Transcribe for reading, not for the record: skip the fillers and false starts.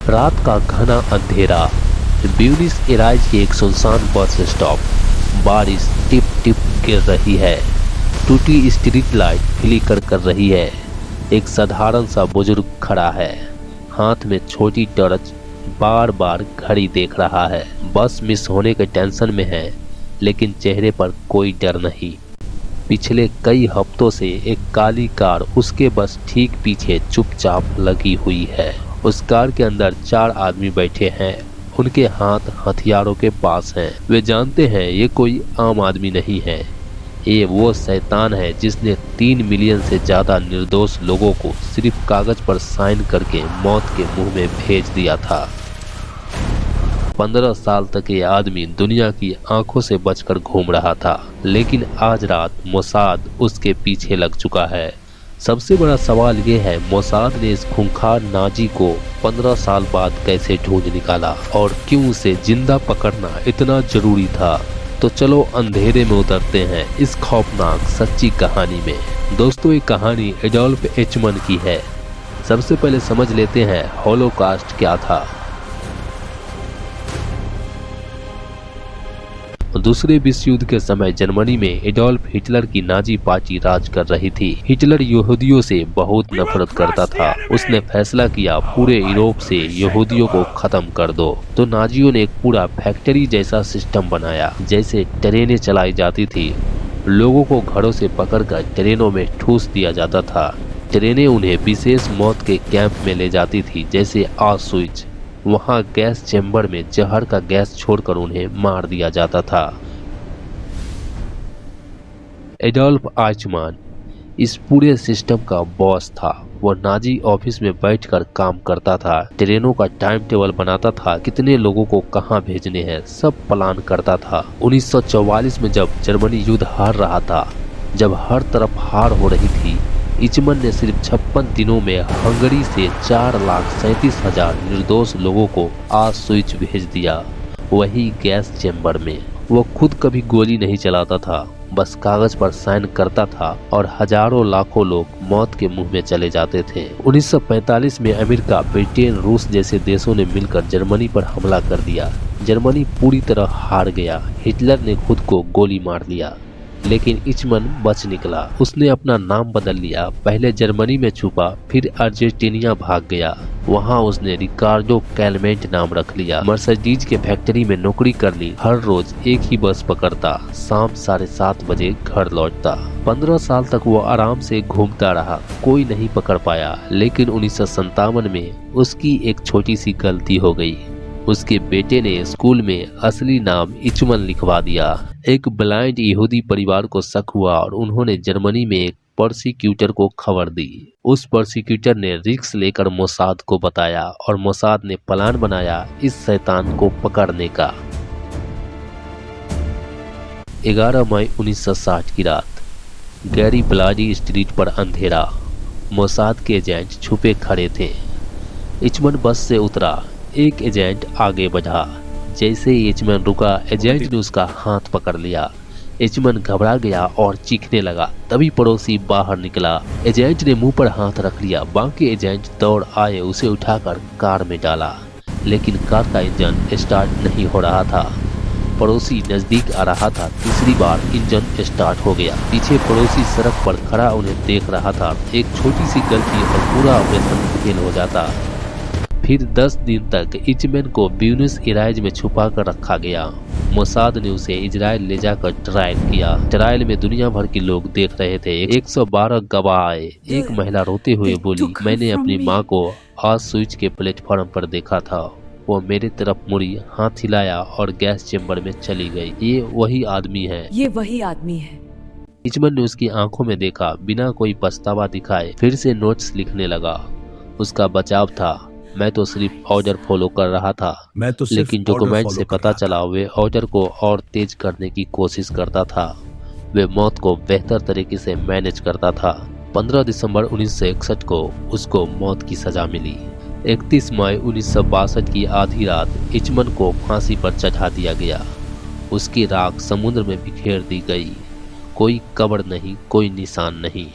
रात का घना अंधेरा, ब्यूनस एराइज के एक सुनसान बस स्टॉप। बारिश टिप टिप गिर रही है, टूटी स्ट्रीट लाइट फ्लिकर कर रही है। एक साधारण सा बुजुर्ग खड़ा है, हाथ में छोटी टॉर्च, बार बार घड़ी देख रहा है। बस मिस होने के टेंशन में है, लेकिन चेहरे पर कोई डर नहीं। पिछले कई हफ्तों से एक काली कार उसके बस ठीक पीछे चुपचाप लगी हुई है। उस कार के अंदर 4 आदमी बैठे हैं, उनके हाथ हथियारों के पास हैं। वे जानते हैं ये कोई आम आदमी नहीं है, ये वो शैतान है जिसने 3 मिलियन से ज्यादा निर्दोष लोगों को सिर्फ कागज पर साइन करके मौत के मुंह में भेज दिया था। 15 साल तक ये आदमी दुनिया की आंखों से बचकर घूम रहा था, लेकिन आज रात मोसाद उसके पीछे लग चुका है। सबसे बड़ा सवाल ये है, मोसाद ने इस खूंखार नाजी को 15 साल बाद कैसे ढूंढ निकाला और क्यों उसे जिंदा पकड़ना इतना जरूरी था। तो चलो अंधेरे में उतरते हैं इस खौफनाक सच्ची कहानी में। दोस्तों, ये कहानी एडोल्फ एचमन की है। सबसे पहले समझ लेते हैं होलोकॉस्ट क्या था। दूसरे विश्व युद्ध के समय जर्मनी में एडोल्फ हिटलर की नाजी पार्टी राज कर रही थी। हिटलर यहूदियों से बहुत नफरत करता था। उसने फैसला किया पूरे यूरोप से यहूदियों को खत्म कर दो। तो नाजियों ने एक पूरा फैक्ट्री जैसा सिस्टम बनाया। जैसे ट्रेनें चलाई जाती थी, लोगों को घरों से पकड़कर ट्रेनों में ठूस दिया जाता था। ट्रेनें उन्हें विशेष मौत के कैंप में ले जाती थी, जैसे ऑस्विट्ज। वहां गैस चेंबर में जहर का गैस छोड़कर उन्हें मार दिया जाता था। एडोल्फ आइचमान इस पूरे सिस्टम का बॉस था। वो नाजी ऑफिस में बैठकर काम करता था, ट्रेनों का टाइम टेबल बनाता था, कितने लोगों को कहां भेजने हैं, सब प्लान करता था। 1944 में जब जर्मनी युद्ध हार रहा था, जब हर तरफ हार हो रही थी, इचमन ने सिर्फ 56 दिनों में हंगरी से 4,37,000 निर्दोष लोगों को ऑस्विट्ज भेज दिया, वही गैस चेंबर में। वो खुद कभी गोली नहीं चलाता था, बस कागज पर साइन करता था और हजारों लाखों लोग मौत के मुंह में चले जाते थे। 1945 में अमेरिका, ब्रिटेन, रूस जैसे देशों ने मिलकर जर्मनी पर हमला कर दिया। जर्मनी पूरी तरह हार गया। हिटलर ने खुद को गोली मार लिया, लेकिन इचमन बच निकला। उसने अपना नाम बदल लिया, पहले जर्मनी में छुपा, फिर अर्जेंटीना भाग गया। वहां उसने रिकार्डो कैलमेंट नाम रख लिया। मर्सिडीज के फैक्ट्री में नौकरी कर ली। हर रोज एक ही बस पकड़ता, शाम 7:30 बजे घर लौटता। 15 साल तक वो आराम से घूमता रहा, कोई नहीं पकड़ पाया। लेकिन 1957 में उसकी एक छोटी सी गलती हो गई। उसके बेटे ने स्कूल में असली नाम इचमन लिखवा दिया। एक ब्लाइंड यहूदी परिवार को शक हुआ और उन्होंने जर्मनी में एक प्रोसिक्यूटर को खबर दी। उस प्रोसिक्यूटर ने रिस्क लेकर मोसाद को बताया और मोसाद ने प्लान बनाया इस शैतान को पकड़ने का। 11 मई 1960 की रात, गैरी ब्लाडी स्ट्रीट पर अंधेरा। मोसाद के एजेंट छुपे खड़े थे। इचमन बस से उतरा, एक एजेंट आगे बढ़ा। जैसे ही इचमन रुका, एजेंट ने उसका हाथ पकड़ लिया। इचमन घबरा गया और चीखने लगा। तभी पड़ोसी बाहर निकला। एजेंट ने मुंह पर हाथ रख लिया। बाकी एजेंट दौड़ आए, उसे उठाकर कार में डाला, लेकिन कार का इंजन स्टार्ट नहीं हो रहा था। पड़ोसी नजदीक आ रहा था। तीसरी बार इंजन स्टार्ट हो गया। पीछे पड़ोसी सड़क पर खड़ा उन्हें देख रहा था। एक छोटी सी गलती और पूरा ऑपरेशन फेल हो जाता। फिर 10 दिन तक इचमन को ब्यूनस एराइज में छुपा कर रखा गया। मोसाद ने उसे इजराइल ले जाकर ट्रायल किया। ट्रायल में दुनिया भर के लोग देख रहे थे। 112 गवाह आए। एक महिला रोते हुए बोली, मैंने अपनी माँ को ऑस्विट्ज के प्लेटफॉर्म पर देखा था। वो मेरे तरफ मुड़ी, हाथ हिलाया और गैस चेंबर में चली गई। ये वही आदमी है। ये वही आदमी है। इचमन ने उसकी आंखों में देखा। बिना कोई पछतावा दिखाए फिर से नोट्स लिखने लगा। उसका बचाव था, मैं तो सिर्फ ऑर्डर फॉलो कर रहा था। लेकिन डॉक्यूमेंट से पता चला वे ऑर्डर को और तेज करने की कोशिश करता था। वे मौत को बेहतर तरीके से मैनेज करता था। 15 दिसंबर 1961 को उसको मौत की सजा मिली। 31 मई 1962 की आधी रात इचमन को फांसी पर चढ़ा दिया गया। उसकी राख समुद्र में बिखेर दी गई। कोई कब्र नहीं, कोई निशान नहीं।